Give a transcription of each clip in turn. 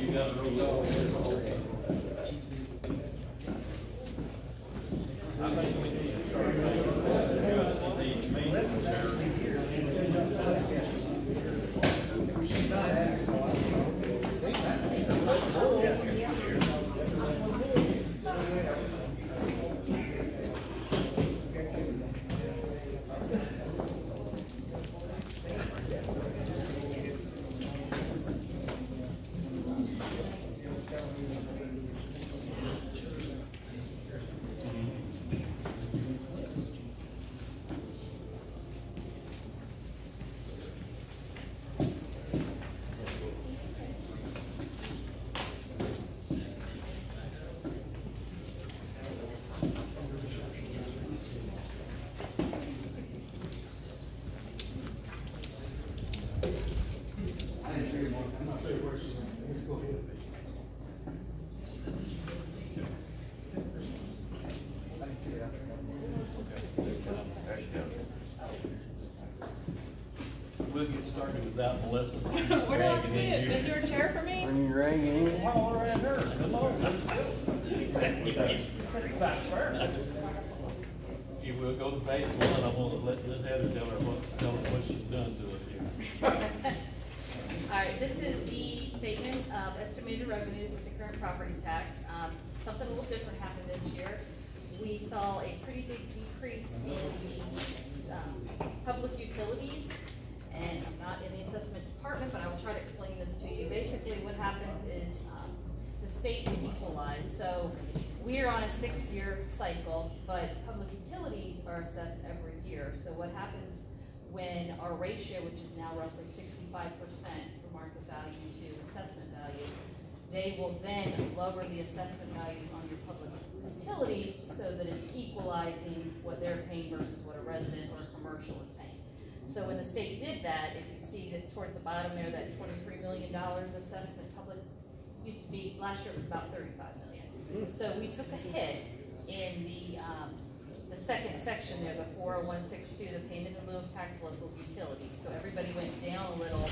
I think we need to start adjusting these meetings there. We'll get started without Melissa. Where do I sit? Is there a chair for me? When you're ringing. All around her. Come on. You will go to page one. I'm gonna let Heather tell us what she's done to us here. All right, this is the statement of estimated revenues with the current property tax. Something a little different happened this year. We saw a pretty big decrease in the public utilities. And I'm not in the assessment department, but I will try to explain this to you. Basically, what happens is the state will equalize. So we are on a 6-year cycle, but public utilities are assessed every year. So what happens when our ratio, which is now roughly 65% for market value to assessment value, they will then lower the assessment values on your public utilities so that it's equalizing what they're paying versus what a resident or a commercial is paying. So when the state did that, if you see that towards the bottom there, that $23 million assessment public used to be, last year it was about $35 million. So we took a hit in the second section there, the 40162, the payment in lieu of tax local utilities. So everybody went down a little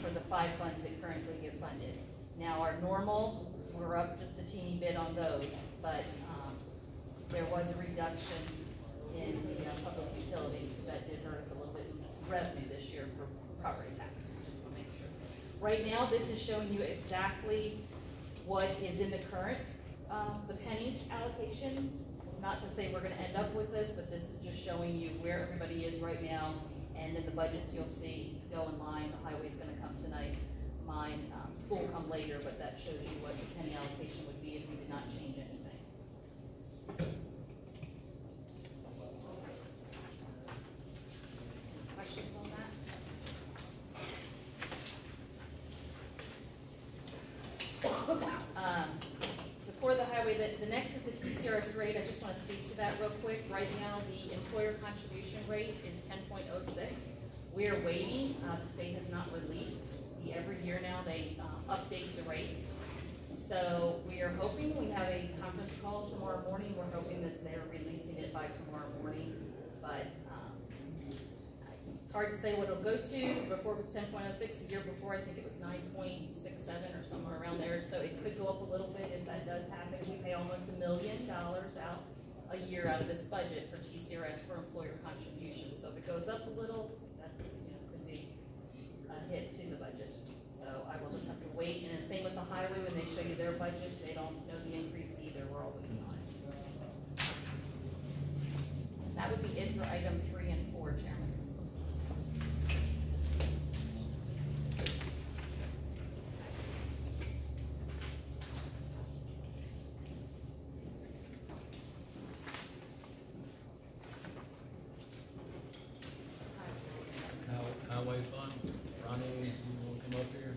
for the 5 funds that currently get funded. Now our normal, we're up just a teeny bit on those, but there was a reduction in the public utilities, so that did hurt us a little bit in revenue this year for property taxes, just to make sure. Right now, this is showing you exactly what is in the current, the pennies allocation. This is not to say we're gonna end up with this, but this is just showing you where everybody is right now, and in the budgets you'll see go in line. The highway's gonna come tonight. Mine, school will come later, but that shows you what the penny allocation would be if we did not change anything. Questions on that? Before the highway, the next is the TCRS rate. I just want to speak to that real quick. Right now, the employer contribution rate is 10.06. We are waiting. The state has not released. Every year now they update the rates. So we are hoping, we have a conference call tomorrow morning. We're hoping that they're releasing it by tomorrow morning. But it's hard to say what it'll go to. Before it was 10.06. The year before, I think it was 9.67 or somewhere around there. So it could go up a little bit if that does happen. We pay almost $1 million out a year out of this budget for TCRS for employer contributions. So if it goes up a little, that's could be a hit to the budget. So I will just have to wait. And same with the highway, when they show you their budget, they don't know the increase either. We're all waiting on it. That would be it for item 3 and 4, Chairman. Highway fund, Ronnie, you want to come up here?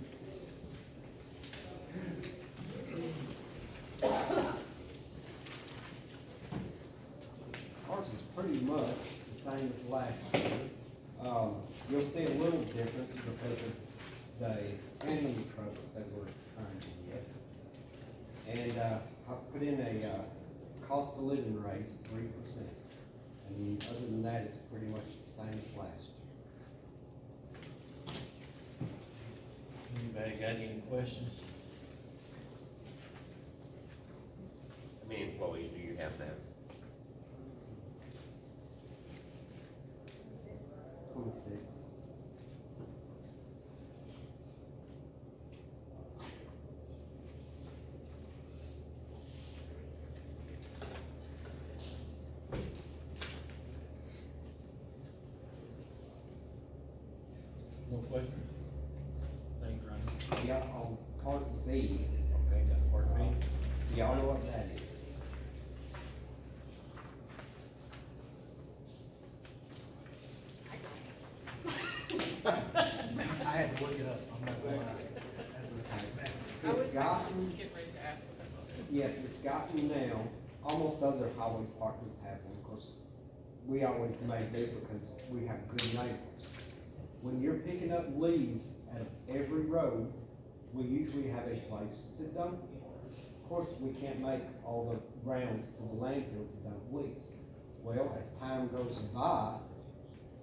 Ours is pretty much the same as last year. You'll see a little difference because of the handling trucks that we're trying to get. And I put in a cost of living raise 3%. And other than that, it's pretty much the same as last year. Anybody got any questions? How many employees do you have now? 26. No question? Thank you, Ryan. Yeah, on part B, Okay, got part B. y'all know what that is. I had to look it up, I'm not gonna lie. I was It's gotten, just getting ready to ask what that was. yes, it's gotten now, almost other highway departments have them, of course. We always make do because we have good neighbors. When you're picking up leaves at every road, we usually have a place to dump them. Of course, we can't make all the rounds to the landfill to dump leaves. Well, as time goes by,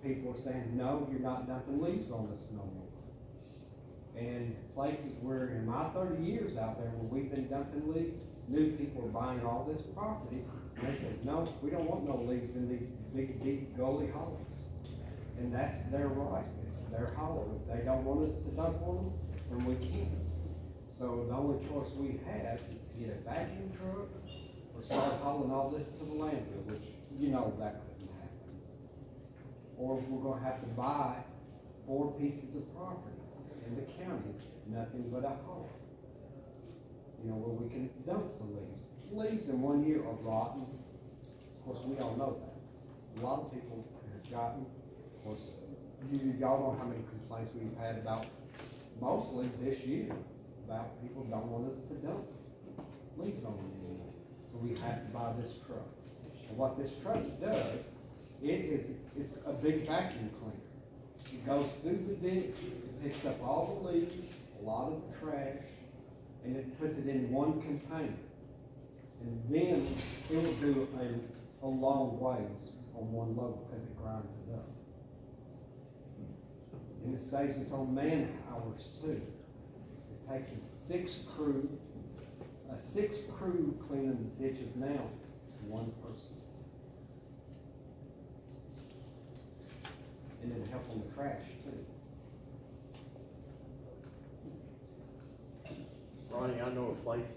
people are saying, no, you're not dumping leaves on us no more. And places where, in my 30 years out there, where we've been dumping leaves, new people are buying all this property, and they said, no, we don't want no leaves in these big, deep gully hollows. And that's their right, it's their hollow. If they don't want us to dump on them, then we can't. So the only choice we have is to get a vacuum truck or start hauling all this to the landfill, which you know that couldn't happen. Or we're gonna have to buy 4 pieces of property in the county, nothing but a hole. You know, where we can dump the leaves. Leaves in 1 year are rotten. Of course, we all know that. A lot of people have gotten, of course, y'all know how many complaints we've had about, mostly this year, about people don't want us to dump leaves on them anymore. So we have to buy this truck. And what this truck does, it's a big vacuum cleaner. It goes through the ditch, it picks up all the leaves, a lot of the trash, and it puts it in one container. And then it will do a long ways on one load because it grinds it up. And it saves us on man hours too. It takes a six crew cleaning the ditches now to one person. And it'll help on the trash too. Ronnie, I know a place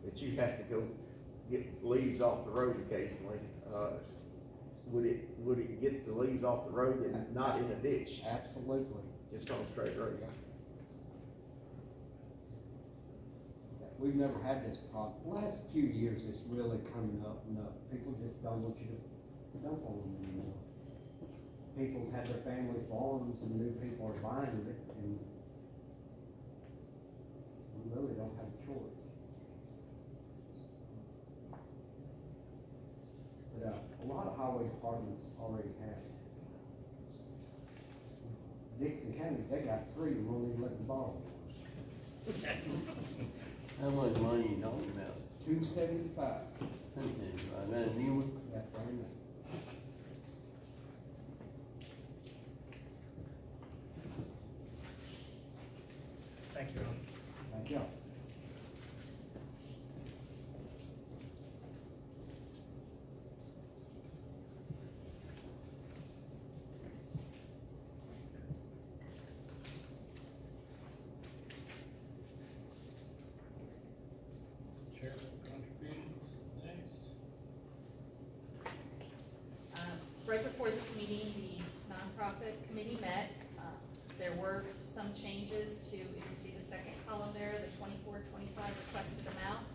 that you have to go get leaves off the road occasionally. Would it get the leaves off the road and not in a ditch? Absolutely. Just on a straight road? We've never had this problem. The last few years, it's really coming up and up. People just don't want you to dump on them anymore. People's had their family farms and new people are buying it, and we really don't have a choice. But a lot of highway departments already have. Dixon County, they got 3 and won't even let them borrow. How much money you talking about? $275. Right, that a new one? That's brand new. Thank you, Ron. Thank you. Charitable contributions, next. Right before this meeting, the nonprofit committee met. There were some changes to, if you see the second column there, the 24-25 requested amount.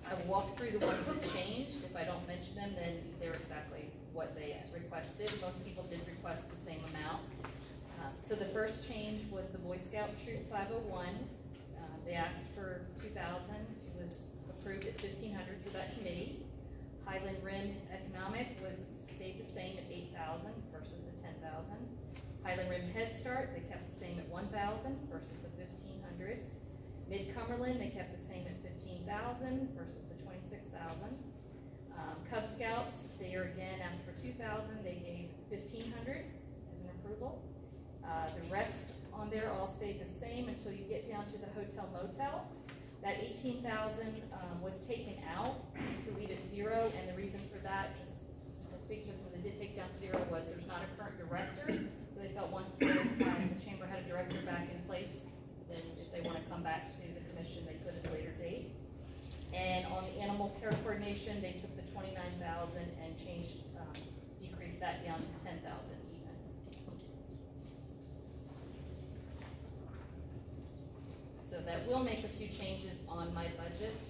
I will walk through the ones that changed. If I don't mention them, then they're exactly what they requested. Most people did request the same amount. So the first change was the Boy Scout Troop 501. They asked for $2,000. It was approved at $1,500 for that committee. Highland Rim Economic stayed the same at $8,000 versus the $10,000. Highland Rim Head Start, they kept the same at $1,000 versus the $1,500. Mid-Cumberland, they kept the same at $15,000 versus the $26,000. Cub Scouts, they are again asked for $2,000. They gave $1,500 as an approval. The rest on there all stayed the same until you get down to the hotel motel. That 18,000, was taken out to leave it 0, and the reason for that, just since I speak to it, since they did take down 0, was there's not a current director, so they felt once the chamber had a director back in place, then if they wanna come back to the commission, they could at a later date. And on the animal care coordination, they took the 29,000 and changed, decreased that down to 10,000 even. So that will make a few changes on my budget,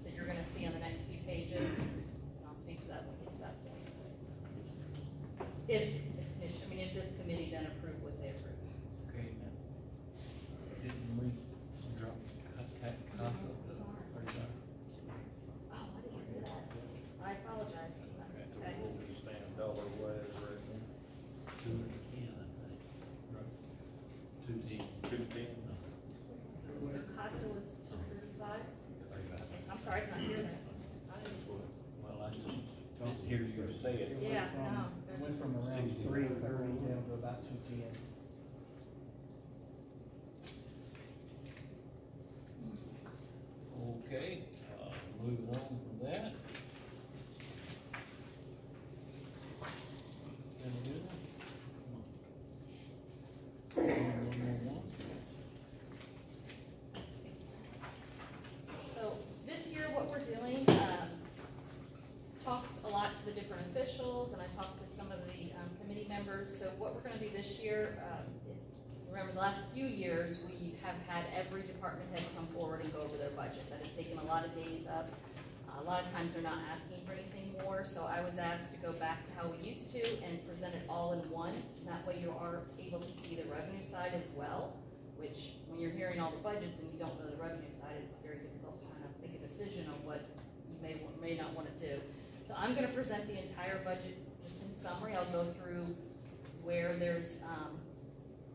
that you're gonna see on the next few pages, and I'll speak to that when we get to that point. If this committee then approve what they approve. Okay, now, didn't we drop CASA to 35? Oh, I didn't hear that. I apologize. That's okay. Stand dollar wise right now. 210, I think. Right. 210. 210. The CASA was 235? I'm sorry, I did not hear that. I didn't- Well, I just didn't hear you say it. Yeah, no. It went from around 330 down to about 210. Okay, moving on from that. Any good? One. So this year, what we're doing, talked a lot to the different officials, and I talked to some of the committee members. So what we're gonna do this year, remember the last few years, we have had every department head come forward and go over their budget. That has taken a lot of days up. A lot of times they're not asking for anything more, so I was asked to go back to how we used to and present it all in one. That way you are able to see the revenue side as well, which when you're hearing all the budgets and you don't know the revenue side, it's very difficult to kind of make a decision on what you may not want to do. So I'm gonna present the entire budget just in summary. I'll go through where there's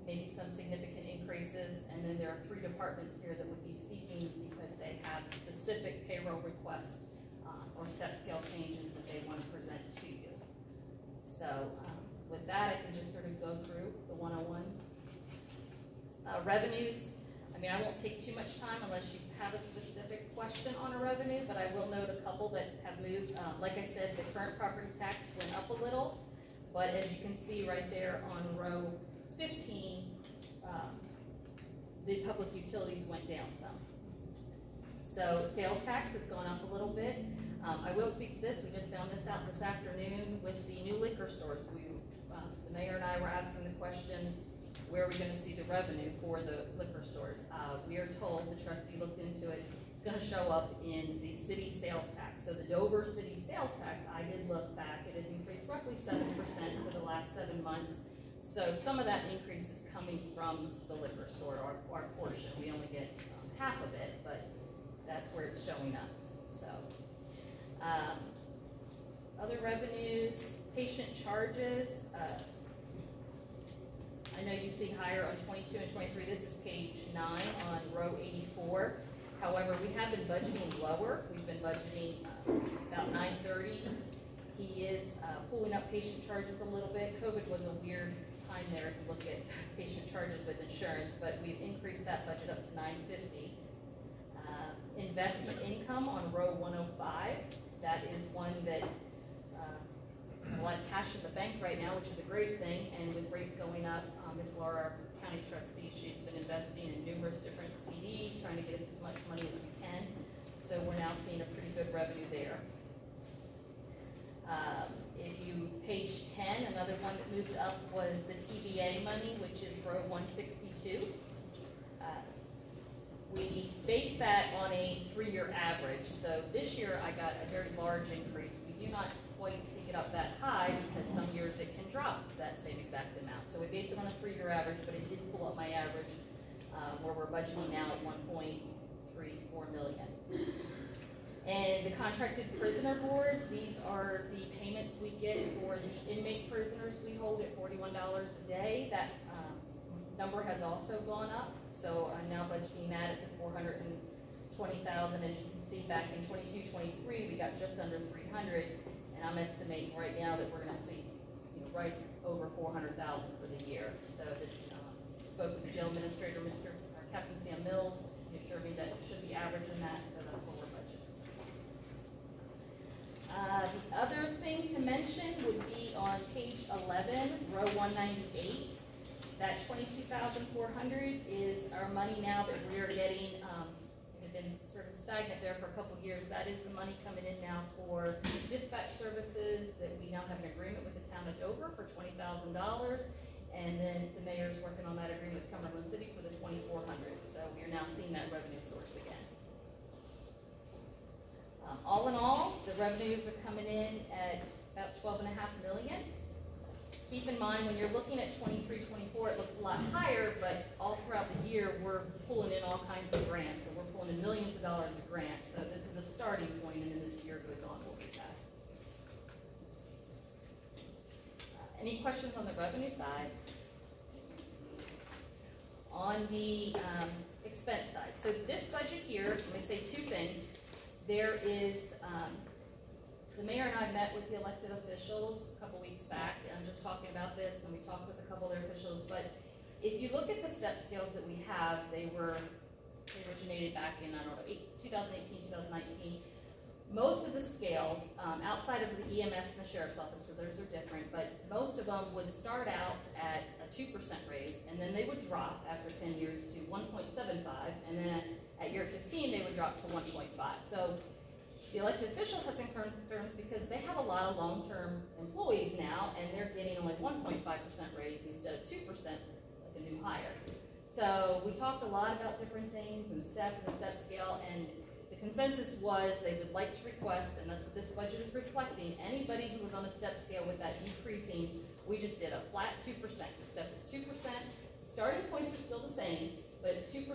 maybe some significant increases, and then there are 3 departments here that would be speaking because they have specific payroll requests or step scale changes that they want to present to you. So with that, I can just sort of go through the 101. Revenues, I won't take too much time unless you have a specific question on a revenue, but I will note a couple that have moved. Like I said, the current property tax went up a little, but as you can see right there on row 15, the public utilities went down some. So sales tax has gone up a little bit. I will speak to this. We just found this out this afternoon with the new liquor stores. The mayor and I were asking the question, where are we going to see the revenue for the liquor stores? We are told, the trustee looked into it, it's going to show up in the city sales tax. So the Dover city sales tax, I did look back, it has increased roughly 7% for the last 7 months. So some of that increase is coming from the liquor store, our portion. We only get half of it, but that's where it's showing up. So other revenues, patient charges. I know you see higher on 22 and 23. This is page 9 on row 84. However, we have been budgeting lower. We've been budgeting about 930. He is pulling up patient charges a little bit. COVID was a weird time there to look at patient charges with insurance, but we've increased that budget up to 950. Investment income on row 105. That is one that a lot of cash in the bank right now, which is a great thing, and with rates going up, Ms. Laura, our county trustee, she's been investing in numerous different CDs, trying to get us as much money as we can. So we're now seeing a pretty good revenue there. If you, page 10, another one that moved up was the TVA money, which is row 162. We based that on a 3-year average. So this year I got a very large increase. We do not quite take it up that high because some years it can drop that same exact amount. So we based it on a 3-year average, but it did pull up my average where we're budgeting now at 1.34 million. And the contracted prisoner boards, these are the payments we get for the inmate prisoners we hold at $41 a day. That number has also gone up, so I'm now budgeting that at the $420,000. As you can see, back in 22-23, we got just under 300, and I'm estimating right now that we're going to see, right over 400,000 for the year. So, spoke with the jail administrator, Captain Sam Mills. He assured I mean, that should be averaging that, so that's what we're budgeting. The other thing to mention would be on page 11, row 198. That 22,400 is our money now that we are getting. It had been sort of stagnant there for a couple of years. That is the money coming in now for dispatch services that we now have an agreement with the town of Dover for $20,000. And then the mayor's working on that agreement with Cumberland City for the 2,400. So we are now seeing that revenue source again. All in all, the revenues are coming in at about 12.5 million. Keep in mind, when you're looking at 23, 24, it looks a lot higher, but all throughout the year, we're pulling in all kinds of grants. So we're pulling in millions of dollars of grants. So this is a starting point, and then as the year goes on, we'll get that. Any questions on the revenue side? On the expense side. So this budget here, let me say two things. There is, the mayor and I met with the elected officials a couple weeks back, and I'm just talking about this, and we talked with a couple of their officials, but if you look at the step scales that we have, they originated back in, 2018, 2019. Most of the scales, outside of the EMS and the sheriff's office, because those are different, but most of them would start out at a 2% raise, and then they would drop after 10 years to 1.75, and then at year 15, they would drop to 1.5. So the elected officials have some concerns because they have a lot of long-term employees now, and they're getting only 1.5% raise instead of 2%, like a new hire. So we talked a lot about different things and the step scale, and the consensus was they would like to request, and that's what this budget is reflecting, anybody who was on a step scale with that decreasing, we just did a flat 2%. The step is 2%. The starting points are still the same, but it's 2%,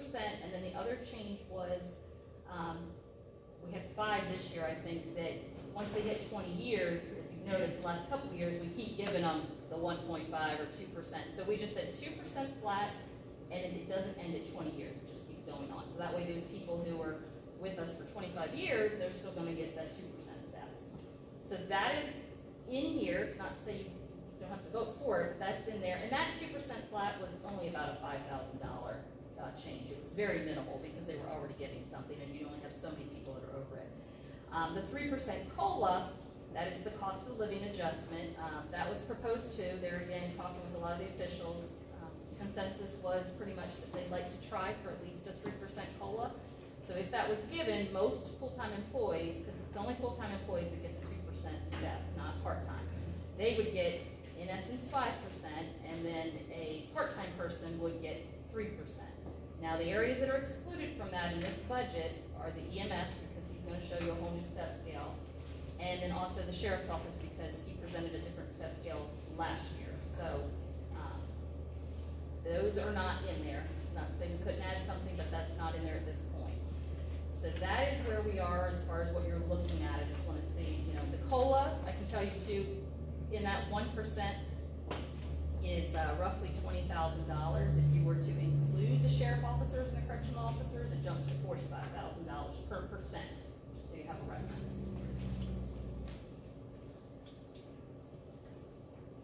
and then the other change was, we had 5 this year, I think, that once they hit 20 years, if you've noticed the last couple of years, we keep giving them the 1.5 or 2%. So we just said 2% flat, and it doesn't end at 20 years, it just keeps going on. So that way those people who were with us for 25 years, they're still gonna get that 2% step. So that is in here. It's not to say you don't have to vote for it, but that's in there. And that 2% flat was only about a $5,000 change. It was very minimal because they were already getting something, and you only have so many people that are over it. The 3% COLA, that is the cost of living adjustment. That was proposed too. They're again talking with a lot of the officials. Consensus was pretty much that they'd like to try for at least a 3% COLA. So if that was given, most full-time employees, because it's only full-time employees that get the 2% step, not part-time, they would get, in essence, 5%, and then a part-time person would get 3%. Now, the areas that are excluded from that in this budget are the EMS, because he's going to show you a whole new step scale, and then also the sheriff's office, because he presented a different step scale last year. So those are not in there. Not to say we couldn't add something, but that's not in there at this point. So that is where we are as far as what you're looking at. I just want to see, the COLA, I can tell you too, in that 1% is roughly $20,000. If you were to include the sheriff officers and the correctional officers, it jumps to $45,000 per percent, just so you have a reference.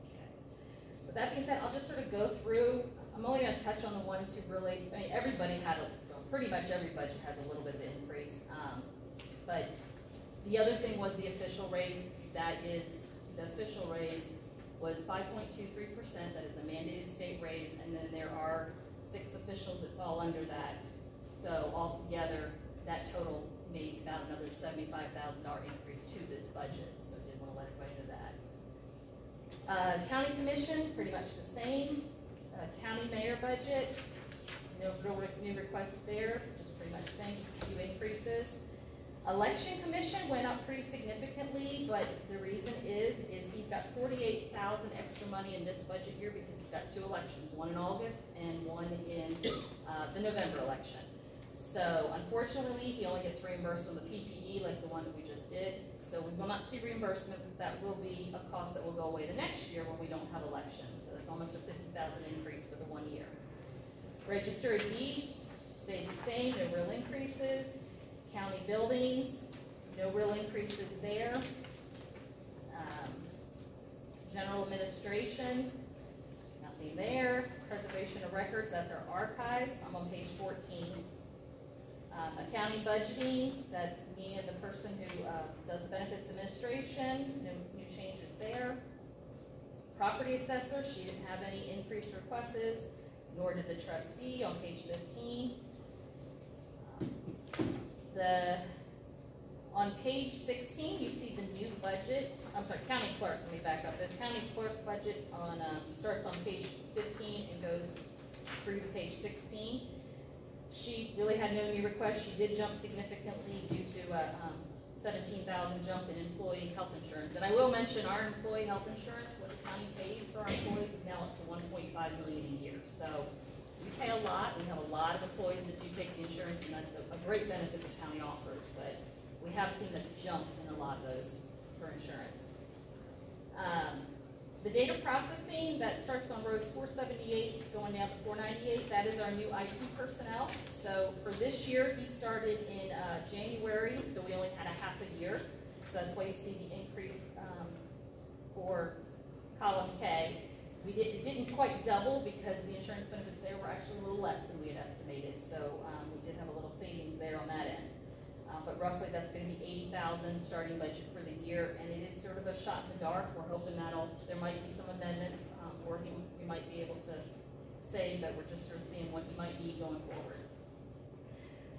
Okay. So with that being said, I'll just sort of go through. I'm only going to touch on the ones who really, everybody had pretty much every budget has a little bit of an increase. But the other thing was the official raise. The official raise was 5.23%. That is a mandated state raise, and then there are 6 officials that fall under that. So altogether, that total made about another $75,000 increase to this budget. So did want to let everybody know that. County commission, pretty much the same. County mayor budget, no real new requests there, just pretty much the same, just a few increases. Election commission went up pretty significantly, but the reason is he's got $48,000 extra money in this budget year because he's got 2 elections, one in August and one in the November election. So unfortunately, he only gets reimbursed on the PPE like the one that we just did. So we will not see reimbursement, but that will be a cost that will go away the next year when we don't have elections. So that's almost a $50,000 increase for the 1 year. Register of deeds stayed the same, no real increases. County buildings, no real increases there. General administration, nothing there. Preservation of records, that's our archives. I'm on page 14. Accounting budgeting, that's me and the person who does the benefits administration, no new changes there. Property assessor, she didn't have any increased requests, nor did the trustee on page 15. On page 16, you see the new budget, I'm sorry, county clerk, let me back up. The county clerk budget starts on page 15 and goes through to page 16. She really had no new requests. She did jump significantly due to a 17,000 jump in employee health insurance. And I will mention our employee health insurance, what the county pays for our employees, is now up to $1.5 million a year. So we pay a lot. We have a lot of employees that do take the insurance, and that's a great benefit the county offers. But we have seen a jump in a lot of those for insurance. The data processing, that starts on rows 478 going down to 498, that is our new IT personnel. So for this year, he started in January, so we only had a half a year. So that's why you see the increase for column K. It didn't quite double because the insurance benefits there were actually a little less than we had estimated. So we did have a little savings there on that end. But roughly that's going to be $80,000 starting budget for the year, and it is sort of a shot in the dark. We're hoping there might be some amendments, or we might be able to stay, but we're just sort of seeing what he might need going forward.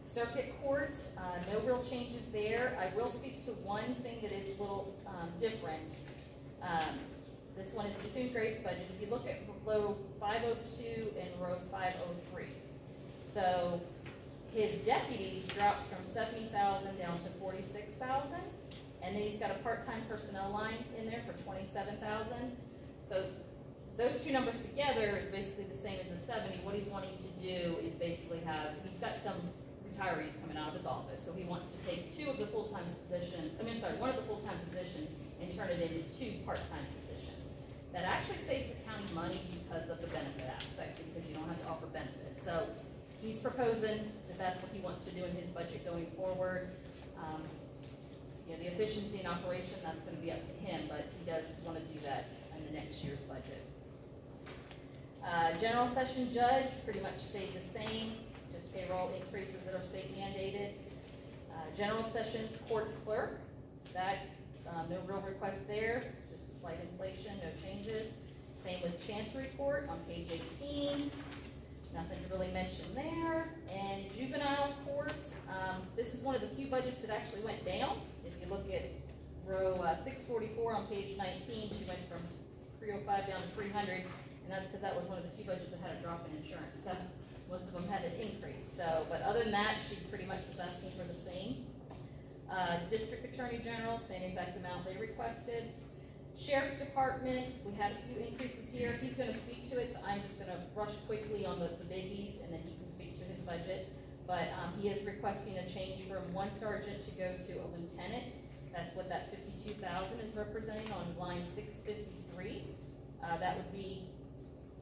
Circuit court, no real changes there. I will speak to one thing that is a little different. This one is Ethan Gray's budget. If you look at row 502 and row 503, so his deputies drops from 70,000 down to 46,000, and then he's got a part-time personnel line in there for 27,000. So those two numbers together is basically the same as the 70. What he's wanting to do is basically he's got some retirees coming out of his office, so he wants to take one of the full-time positions and turn it into 2 part-time positions. That actually saves the county money because of the benefit aspect, because you don't have to offer benefits. So he's proposing that that's what he wants to do in his budget going forward. The efficiency and operation, that's going to be up to him, but he does want to do that in the next year's budget. General session judge pretty much stayed the same, just payroll increases that are state mandated. General sessions court clerk, that no real requests there, just a slight inflation, no changes. Same with chancery court on page 18. Nothing to really mention there. And juvenile court, this is one of the few budgets that actually went down. If you look at row 644 on page 19, she went from 305 down to 300, and that's because that was one of the few budgets that had a drop in insurance. So most of them had an increase. So, but other than that, she pretty much was asking for the same. District Attorney General, same exact amount they requested. Sheriff's Department, we had a few increases here. He's going to speak to it, so I'm just going to brush quickly on the biggies, and then he can speak to his budget. But he is requesting a change from 1 sergeant to go to a lieutenant. That's what that 52,000 is representing on line 653. That would be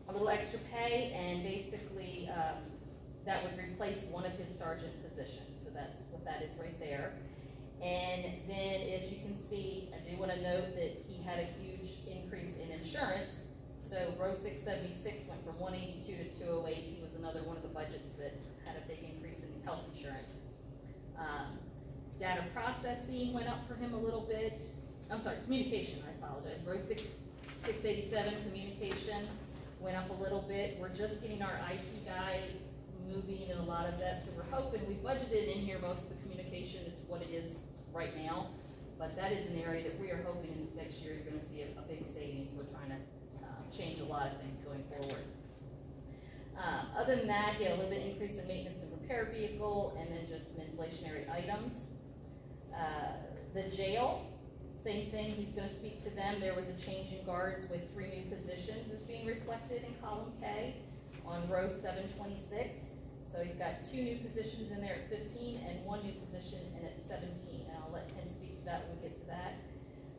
a little extra pay, and basically that would replace one of his sergeant positions. So that's what that is right there. And then, as you can see, I do want to note that he had a huge increase in insurance. So row 676 went from 182 to 208. He was another one of the budgets that had a big increase in health insurance. Data processing went up for him a little bit. I'm sorry, communication, I apologize. Row 687, communication, went up a little bit. We're just getting our IT guy moving and a lot of that. So we're hoping, we budgeted in here, most of the communication is what it is right now, but that is an area that we are hoping in this next year you're going to see a big savings. We're trying to change a lot of things going forward. Other than that, he had a little bit increase in maintenance and repair vehicle, and then just some inflationary items. The jail, same thing, he's going to speak to them. There was a change in guards with 3 new positions is being reflected in column K on row 726. So he's got 2 new positions in there at 15 and 1 new position in at 17. And I'll let him speak to that when we get to that.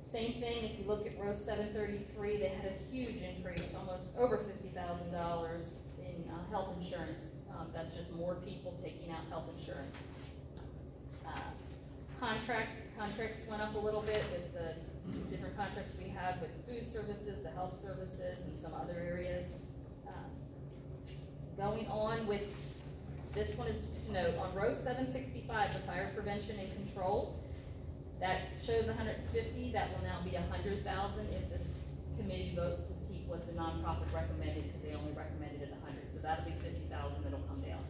Same thing, if you look at row 733, they had a huge increase, almost over $50,000 in health insurance. That's just more people taking out health insurance. Contracts went up a little bit with the different contracts we have with the food services, the health services, and some other areas. Going on with this one is to note, on row 765, the fire prevention and control, that shows 150, that will now be 100,000 if this committee votes to keep what the nonprofit recommended, because they only recommended it 100, so that'll be 50,000 that'll come down.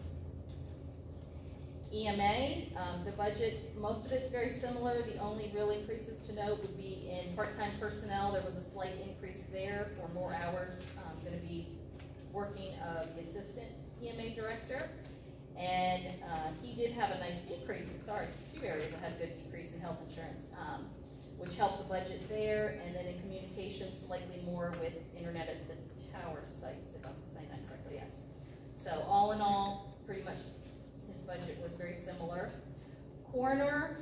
EMA, the budget, most of it's very similar. The only real increases to note would be in part-time personnel. There was a slight increase there for more hours going to be working of the assistant EMA director. And he did have a nice decrease, sorry, two areas that had a good decrease in health insurance, which helped the budget there. And then in communications, slightly more with internet at the tower sites, if I'm saying that correctly, yes. So all in all, pretty much his budget was very similar. Coroner,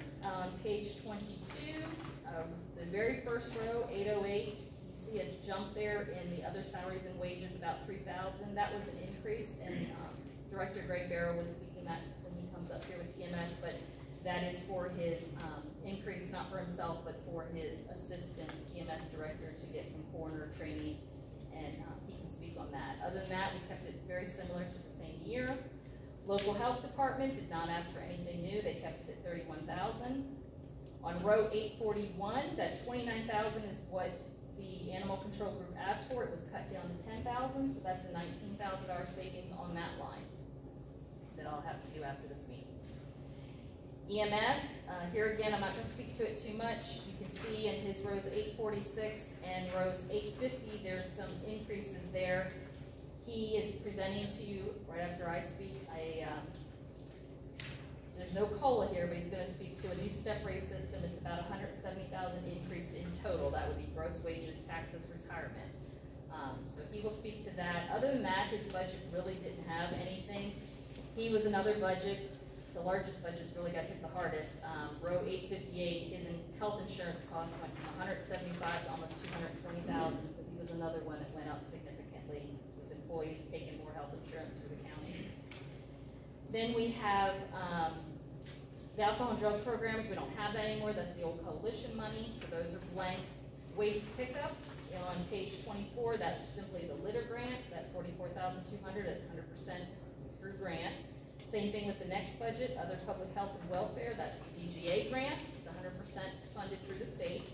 page 22, the very first row, 808, you see a jump there in the other salaries and wages, about 3,000. That was an increase, and Director Greg Barrow was speaking that when he comes up here with EMS, but that is for his increase, not for himself, but for his assistant EMS director to get some coroner training, and he can speak on that. Other than that, we kept it very similar to the same year. Local health department did not ask for anything new. They kept it at 31,000. On row 841, that 29,000 is what the animal control group asked for. It was cut down to 10,000, so that's a $19,000 savings on that line that I'll have to do after this meeting. EMS, here again, I'm not going to speak to it too much. You can see in his rows 846 and rows 850, there's some increases there. He is presenting to you right after I speak. There's no COLA here, but he's going to speak to a new step raise system. It's about 170,000 increase in total. That would be gross wages, taxes, retirement. So he will speak to that. Other than that, his budget really didn't have anything. He was another budget. The largest budgets really got hit the hardest. Row 858, his health insurance cost went from 175 to almost 220,000. So he was another one that went up significantly, with employees taking more health insurance for the county. Then we have the alcohol and drug programs. We don't have that anymore. That's the old coalition money. So those are blank. Waste pickup, on page 24, that's simply the litter grant, that $44,200, that's 100% through grant. Same thing with the next budget, other public health and welfare, that's the DGA grant. It's 100% funded through the state.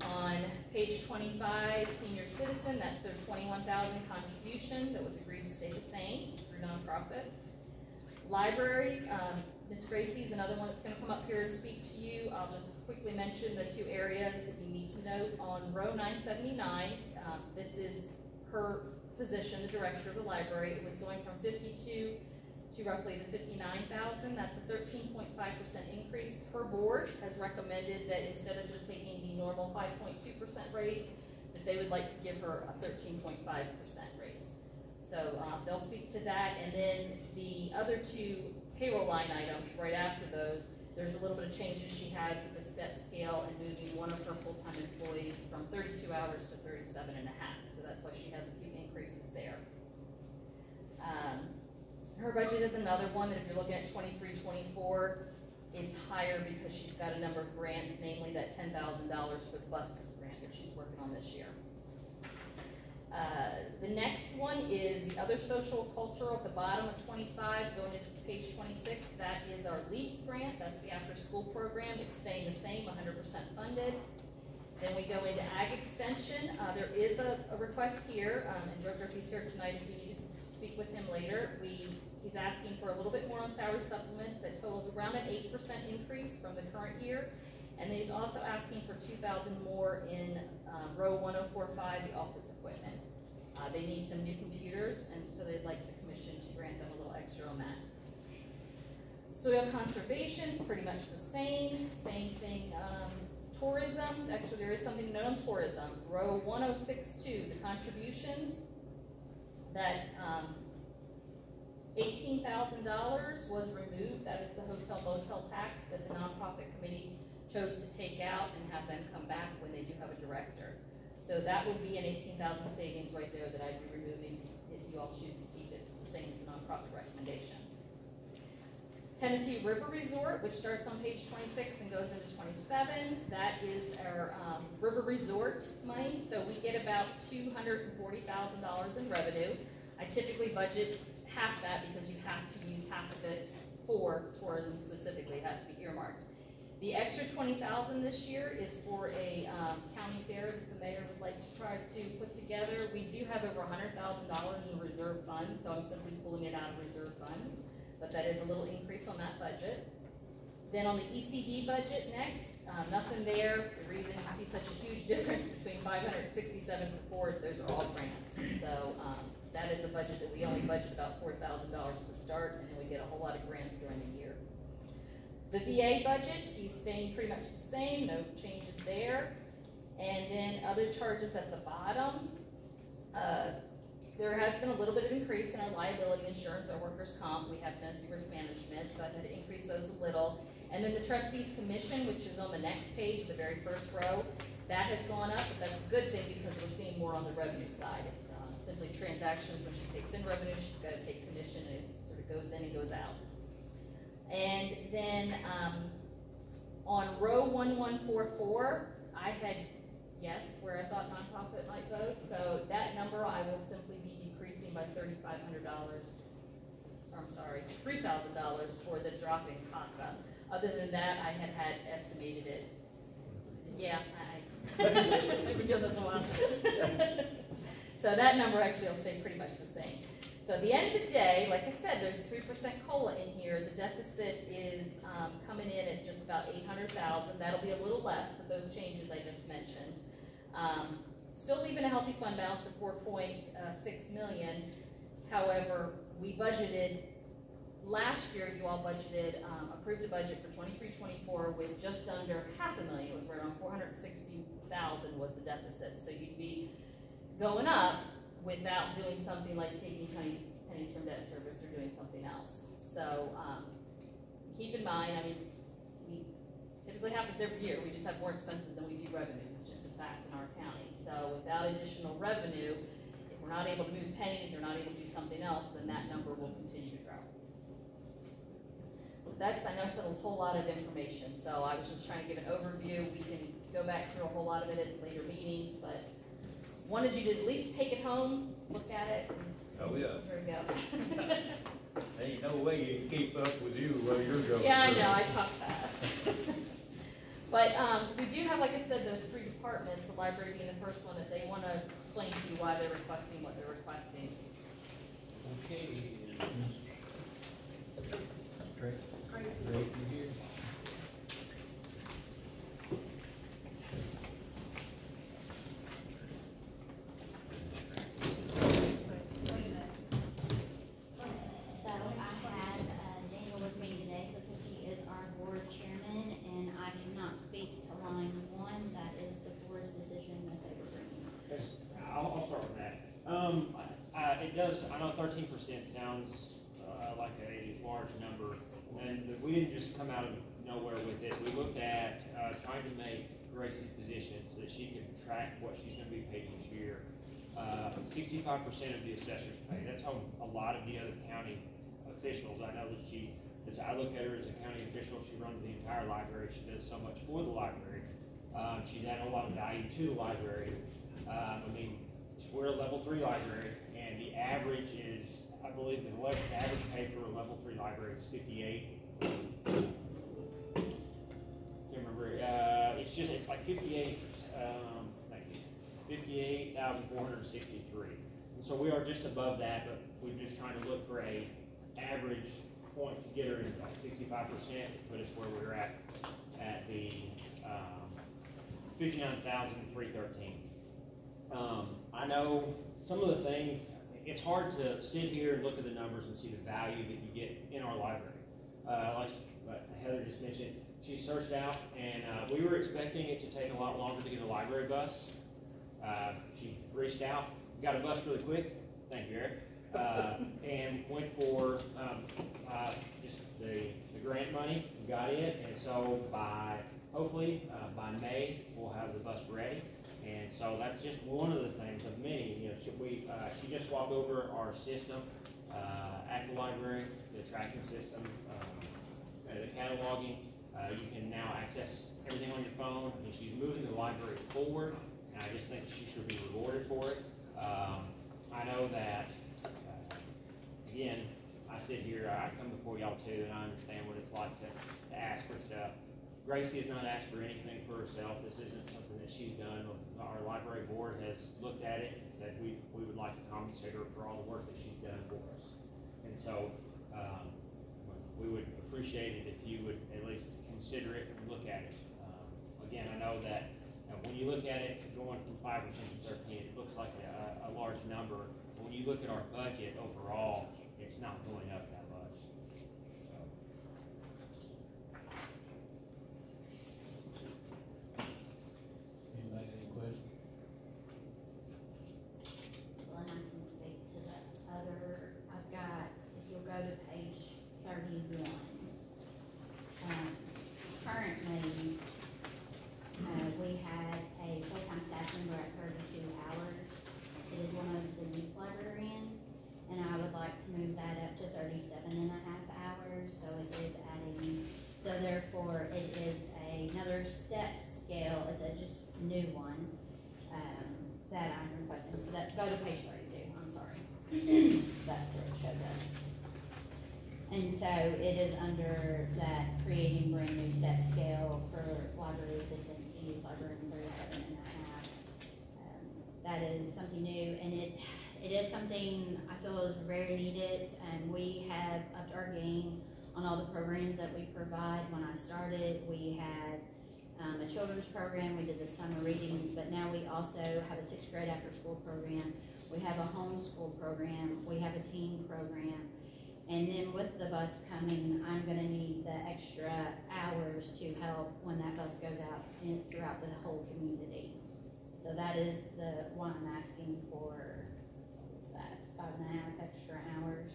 On page 25, senior citizen, that's their $21,000 contribution that was agreed to stay the same through nonprofit. Libraries, Ms. Gracie's another one that's going to come up here and speak to you. I'll just quickly mention the two areas that you need to note. On row 979, this is her position, the director of the library. It was going from 52 to roughly the 59,000. That's a 13.5% increase. Her board has recommended that instead of just taking the normal 5.2% raise, that they would like to give her a 13.5% raise. So they'll speak to that. And then the other two payroll line items right after those, there's a little bit of changes she has with the step scale and moving one of her full-time employees from 32 hours to 37 and a half. So that's why she has a few increases there. Her budget is another one that if you're looking at 23-24, it's higher because she's got a number of grants, namely that $10,000 for the bus grant that she's working on this year. The next one is the other social cultural at the bottom of 25, going into page 26. That is our LEAPS grant. That's the after-school program. It's staying the same, 100% funded. Then we go into Ag Extension. There is a request here, and Joe Griffey's here tonight if you need to speak with him later. He's asking for a little bit more on salary supplements that totals around an 8% increase from the current year. And then he's also asking for 2,000 more in row 1045, the office equipment. They need some new computers, and so they'd like the commission to grant them a little extra on that. Soil conservation is pretty much the same thing. Tourism, actually there is something to note on tourism. Row 1062, the contributions, that $18,000 was removed. That is the hotel motel tax that the nonprofit committee chose to take out and have them come back when they do have a director. So that would be an $18,000 savings right there that I'd be removing if you all choose to keep it the same as the nonprofit recommendation. Tennessee River Resort, which starts on page 26 and goes into 27. That is our river resort money. So we get about $240,000 in revenue. I typically budget half that because you have to use half of it for tourism specifically, it has to be earmarked. The extra $20,000 this year is for a county fair that the mayor would like to try to put together. We do have over $100,000 in reserve funds, so I'm simply pulling it out of reserve funds, but that is a little increase on that budget. Then on the ECD budget next, nothing there. The reason you see such a huge difference between 567 for 4, those are all grants. So that is a budget that we only budget about $4,000 to start, and then we get a whole lot of grants during the year. The VA budget, he's staying pretty much the same, no changes there. And then other charges at the bottom, there has been a little bit of increase in our liability insurance, our workers' comp. We have Tennessee Risk Management, so I've had to increase those a little. And then the trustees commission, which is on the next page, the very first row, that has gone up, but that's a good thing because we're seeing more on the revenue side. It's simply transactions. When she takes in revenue, she's got to take commission, and it sort of goes in and goes out. And then on row 1144, I had guessed where I thought nonprofit might vote. So that number I will simply be decreasing by $3,500, or I'm sorry, $3,000 for the drop in CASA. Other than that, I had estimated it. Yeah, I've been doing this a while. So that number actually will stay pretty much the same. So at the end of the day, like I said, there's a 3% COLA in here. The deficit is coming in at just about $800,000. That'll be a little less with those changes I just mentioned. Still leaving a healthy fund balance of $4.6 million. However, we budgeted, last year you all budgeted, approved a budget for 23-24 with just under $500,000. It was right around $460,000 was the deficit. So you'd be going up without doing something like taking pennies from debt service or doing something else. So keep in mind, I mean, we typically happens every year. We just have more expenses than we do revenues. It's just a fact in our county. So without additional revenue, if we're not able to move pennies or not able to do something else, then that number will continue to grow. That's, I know I said a whole lot of information, so I was just trying to give an overview. We can go back through a whole lot of it at later meetings, but wanted you to at least take it home, look at it. Oh, yeah. There we go. Ain't no way you can keep up with you where you're going. Yeah, I know, I talk fast. But we do have, like I said, those 3 departments, the library being the first one, that they want to explain to you why they're requesting what they're requesting. Okay. Crazy. Tracy here. So I had Daniel with me today because he is our board chairman, and I cannot speak to line 1. That is the board's decision that they were bringing. Yes, I'll start with that. It does, I know 13% sounds like a large number, and we didn't just come out of nowhere with it. We looked at trying to make Gracie's position so that she can track what she's going to be paid each year. 65% of the assessor's pay. That's how a lot of the other county officials, I know that I look at her as a county official. She runs the entire library. She does so much for the library. She's added a lot of value to the library. I mean, we're a level 3 library, and the average is, I believe the average pay for a level 3 library is 58. Can't remember. It's like 58. 58,463. And so we are just above that, but we're just trying to look for a average point to get her in like 65% to put us where we're at the 59,313. I know some of the things, it's hard to sit here and look at the numbers and see the value that you get in our library. Like Heather just mentioned, she searched out, and we were expecting it to take a lot longer to get a library bus. She reached out, got a bus really quick, thank you, Eric, and went for just the grant money, got it, and so hopefully by May, we'll have the bus ready. And so that's just one of the things of many. You know, she just swapped over our system at the library, the tracking system, the cataloging. You can now access everything on your phone, and she's moving the library forward. And I just think she should be rewarded for it. I know that again, I sit here, I come before y'all too, and I understand what it's like to ask for stuff. Gracie has not asked for anything for herself. This isn't something that she's done. Our library board has looked at it and said we would like to compensate her for all the work that she's done for us. And so, we would appreciate it if you would at least consider it and look at it. Again, I know that when you look at it, going from 5% to 13, it looks like a large number. But when you look at our budget overall, it's not going up that much. So. Anybody got any questions? Well, and I can speak to the other, I've got, if you'll go to page 31. Currently, we have a full-time staff member at 32 hours. It is one of the youth librarians, and I would like to move that up to 37.5 hours, so it is adding, so therefore it is another step scale, it's a just new one, that I'm requesting, so that, go to page 32, I'm sorry. That's where it shows up. And so it is under that creating brand new step scale for library assistants, youth librarian 37.5. That is something new, and it is something I feel is very needed, and we have upped our game on all the programs that we provide. When I started, we had a children's program, we did the summer reading, but now we also have a 6th grade after school program, we have a homeschool program, we have a teen program, and then with the bus coming, I'm gonna need the extra hours to help when that bus goes out throughout the whole community. So that is the one I'm asking for, what is that, 5.5 extra hours.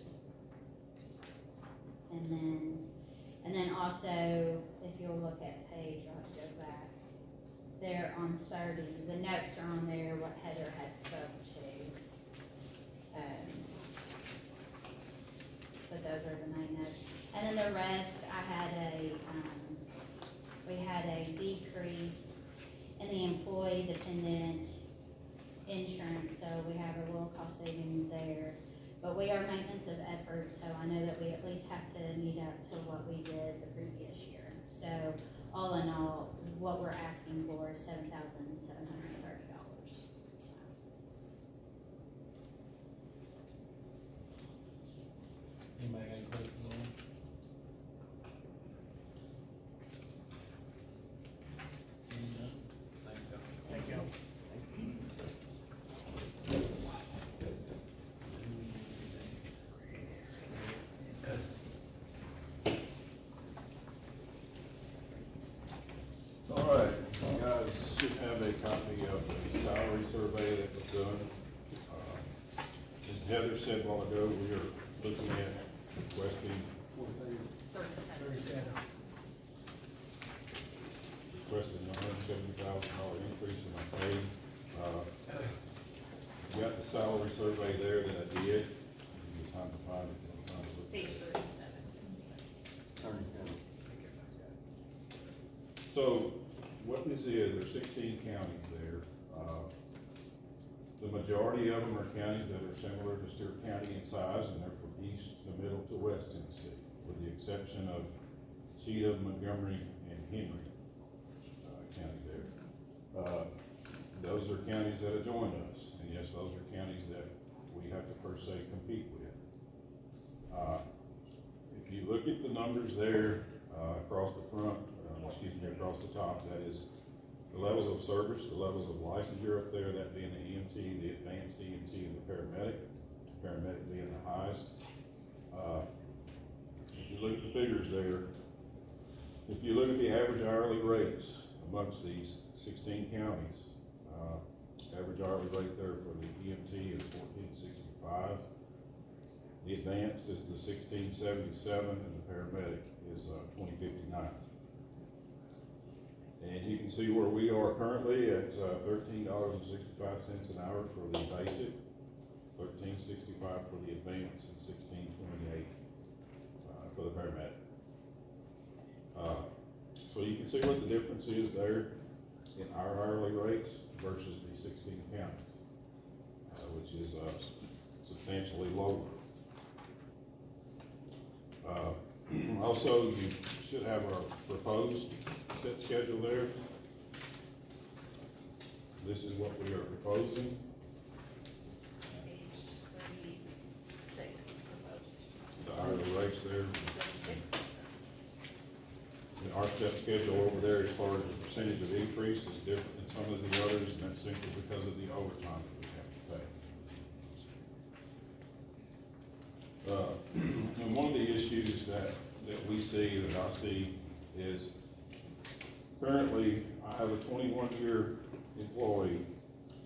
And then also, if you'll look at page, I'll have to go back, there on 30, the notes are on there, what Heather had spoke to. But those are the main notes. And then the rest, we had a decrease in the employee dependent insurance, so we have a little cost savings there. But we are maintenance of effort, so I know that we at least have to meet up to what we did the previous year. So all in all, what we're asking for is $7,730. Anybody got any questions on it? Any none? Thank you. Thank you. All right, you guys should have a copy of the salary survey that was done. As Heather said a while ago, we are looking at requesting 37. $170,000 increase in our pay. You got the salary survey there that I did. Give you time to find it. Page 37. So what this is, there's 16 counties there. The majority of them are counties that are similar to Stewart County in size, and they're from east to middle to west Tennessee, with the exception of Cheatham, Montgomery, and Henry county there. Those are counties that have joined us, and yes, those are counties that we have to per se compete with. If you look at the numbers there across the front, across the top, that is the levels of service, the levels of licensure up there, that being the EMT, the advanced EMT, and the paramedic being the highest. If you look at the figures there, if you look at the average hourly rates amongst these 16 counties, average hourly rate there for the EMT is $14.65. The advanced is the $16.77, and the paramedic is $20.59. And you can see where we are currently at $13.65 an hour for the basic, $13.65 for the advanced, and $16.28 for the paramedic. So you can see what the difference is there in our hourly rates versus the 16 counties, which is substantially lower. Also, you should have our proposed set schedule there. This is what we are proposing. Page 36 is proposed. The hourly rates there. 36. And our step schedule over there, as far as the percentage of increase, is different than some of the others, and that's simply because of the overtime that we have to pay. And one of the issues that we see, that I see, is currently I have a 21-year employee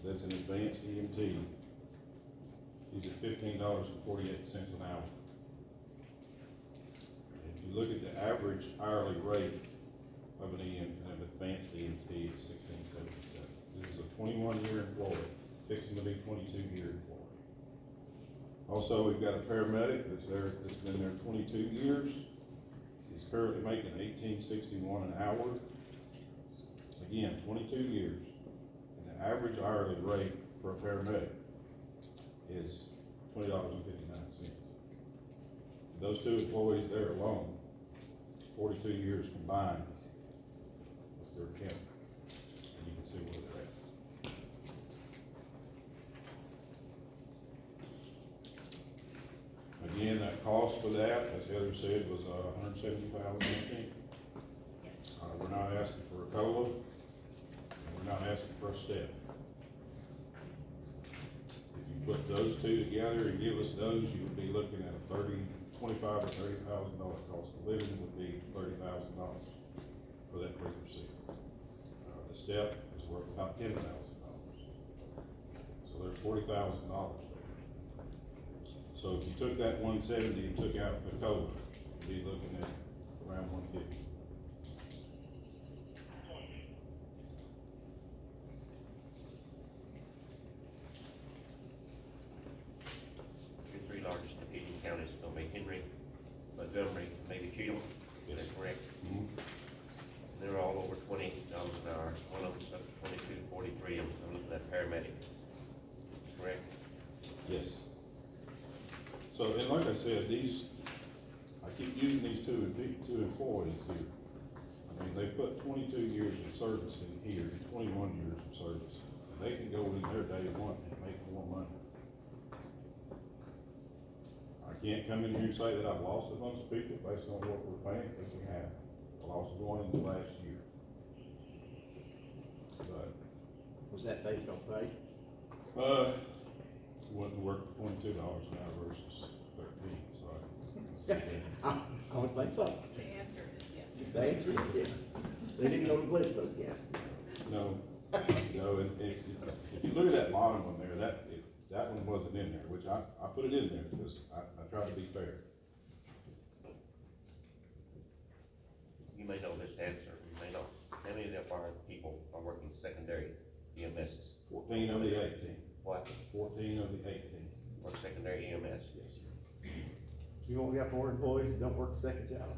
that's an advanced EMT. He's at $15.48 an hour. If you look at the average hourly rate of an advanced EMT, it's $16.77. This is a 21-year employee, fixing to be 22-year employee. Also, we've got a paramedic that's been there 22 years. He's currently making $18.61 an hour. Again, 22 years. And the average hourly rate for a paramedic is $20.59. Those two employees there alone, 42 years combined, that's their count. And you can see where they're at. Again, that cost for that, as Heather said, was $170,000, I think. Yes. We're not asking for a COLA, and we're not asking for a step. If you put those two together and give us those, you would be looking at a $25,000 or $30,000 cost of living would be $30,000 for that regular seat. The step is worth about $10,000. So there's $40,000 there. So if you took that 170 and took out the COLA, you'd be looking at around 150. Your three largest competing counties are going to be Henry, Montgomery, maybe Cheatham. Is that correct? Mm-hmm. They're all over $20 an hour. One of them's up to $22.43. I'm looking at paramedic. Correct? Yes. So, and like I said, I keep using these two employees here. I mean, they put 22 years of service in here, and 21 years of service. They can go in their day one and make more money. I can't come in here and say that I've lost a bunch of people based on what we're paying, because we have. I lost one in the last year. But Was that based on pay? wouldn't work for $22 an hour versus 13, so I would think so. The answer is yes. The answer is yes. They didn't go to Gladstone yet. no, and if you look at that bottom one there, that one wasn't in there, which I put it in there because I try to be fair. You may know this answer. You may not. How many of our people are working secondary EMSs? 14 of the 18. What? 14 of the 18. Work secondary EMS? Yes. You only got more employees that don't work the second job.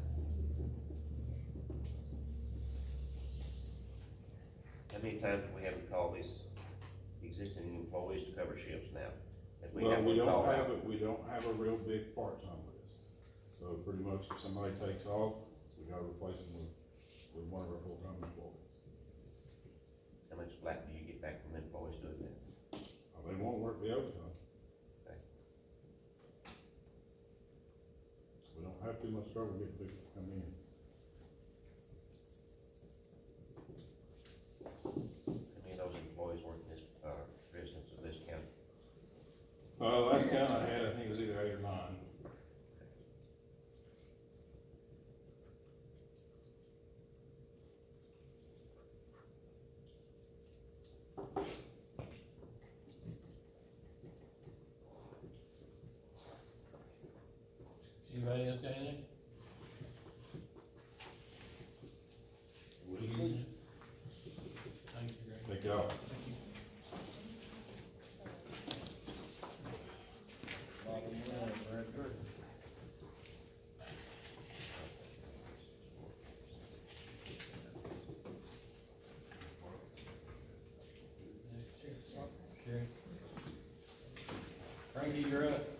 How many times do we have to call these existing employees to cover shifts now? If Well, have we to call don't have out- it. We don't have a real big part-time list. So pretty much, if somebody takes off, we got to replace them with one of our full-time employees. How much slack do you get back from employees doing that? They won't work the overtime. Okay. We don't have too much trouble getting people to come in. How many of those employees work in this, residents of this county? Last count I had, I think it was either 8 or 9. Anybody else got anything? Thank you, Greg. Thank y'all. Sherry. Frankie, you're up.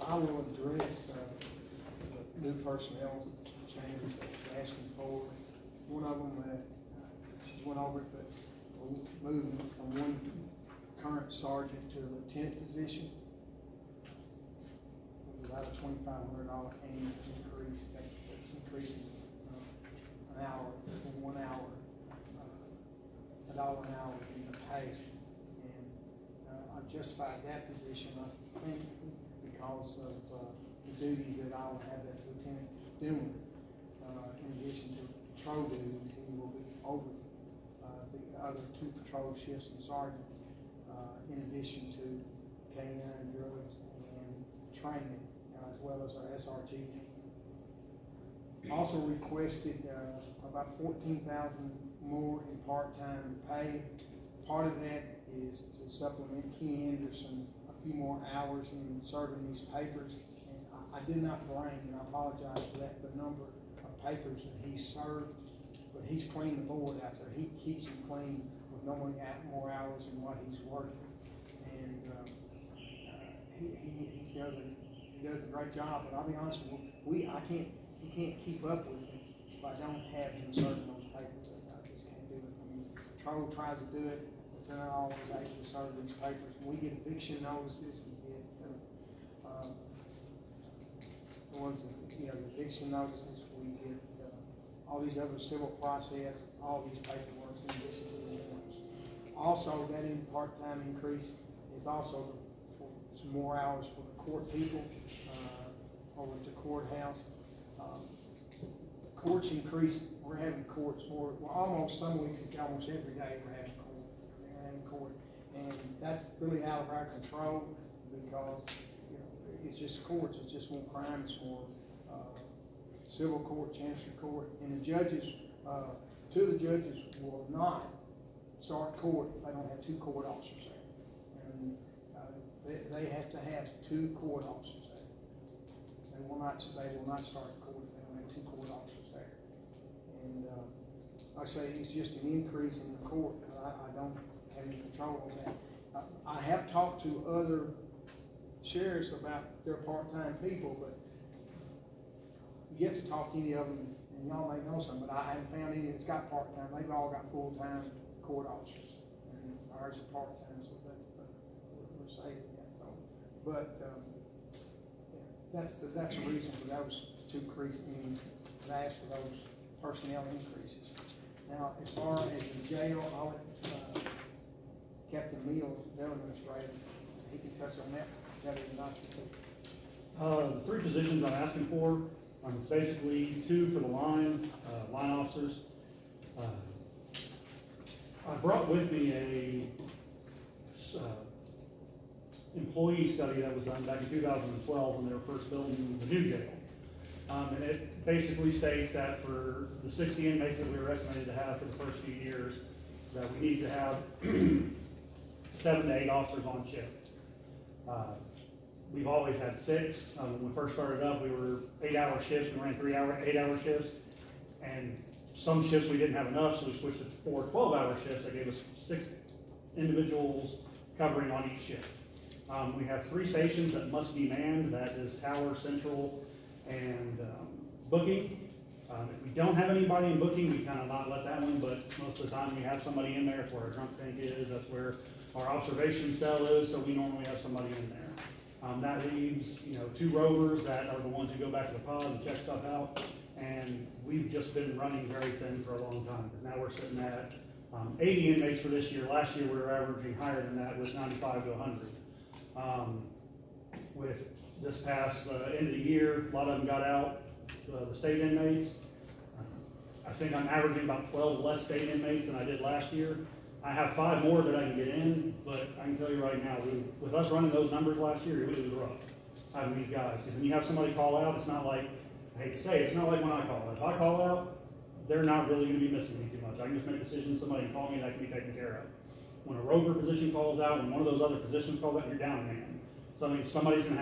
I will address, the new personnel changes that you're asking for. One of them, she's went over it, but we're moving from one current sergeant to a lieutenant position. About a $2,500 annual increase. That's increasing an hour, 1 hour, $1 an hour in the pay. And I justified that position, I think, because of the duties that I'll have that lieutenant doing. In addition to patrol duties, he will be over the other 2 patrol shifts and sergeant, in addition to canine drugs and training, as well as our SRT team. Also requested about $14,000 more in part-time pay. Part of that is to supplement Ken Anderson's a few more hours in serving these papers. And I did not bring, and I apologize for that, the number of papers that he served, but he's cleaned the board out there. He keeps them clean with no more hours than what he's working. And he does a great job, but I'll be honest with you, we can't keep up with him if I don't have him serving those papers. I just can't do it. I mean, patrol tries to do it, but they're not always able to serve these papers. When we get eviction notices, we get the eviction notices, we get all these other civil process, all these paperwork in addition to the ones. Also, that in part-time increase is also for some more hours for the court people over at the courthouse. Courts increased. We're having courts more. Well, almost some weeks it's almost every day we're having court, and that's really out of our control because it's just courts. It's just more crime. It's more civil court, chancery court, and the judges. 2 of the judges will not start court if they don't have 2 court officers there, and they have to have 2 court officers there. They will not start court if they don't have 2 court officers there. And like I say, it's just an increase in the court. I don't have any control on that. I have talked to other sheriffs about their part-time people, but you get to talk to any of them, and y'all may know some, but I haven't found any that's got part-time. They've all got full-time court officers, and ours are part-time, so we're saving that. So, but that's the reason for those 2 increases. I asked for those personnel increases. Now, as far as the jail, I'll let Captain Mills, their administrator, he can touch on that better than I can. The 3 positions I'm asking for, it's basically 2 for the line officers. I brought with me a employee study that was done back in 2012 when they were first building the new jail. And it basically states that for the 60 inmates that we were estimated to have for the first few years, that we need to have 7 to 8 officers on shift. We've always had 6. When we first started up, we were 8-hour shifts. We ran 8-hour shifts. And some shifts we didn't have enough, so we switched to 4 12-hour shifts. That gave us 6 individuals covering on each shift. We have 3 stations that must be manned. That is Tower, Central, and booking. If we don't have anybody in booking, we kind of not let that one, but most of the time we have somebody in there. That's where our drunk tank is. That's where our observation cell is, so we normally have somebody in there. That leaves, 2 rovers that are the ones who go back to the pod and check stuff out. And we've just been running very thin for a long time. Now we're sitting at 80 inmates for this year. Last year we were averaging higher than that with 95 to 100. With this past end of the year, a lot of them got out, the state inmates. I think I'm averaging about 12 less state inmates than I did last year. I have 5 more that I can get in, but I can tell you right now, with us running those numbers last year, it was rough having these guys. Because when you have somebody call out, it's not like, I hate to say it, it's not like when I call out. If I call out, they're not really going to be missing me too much. I can just make decisions, somebody can call me, that can be taken care of. When a rover position calls out, when one of those other positions calls out, you're down a man. So I mean, somebody's going to have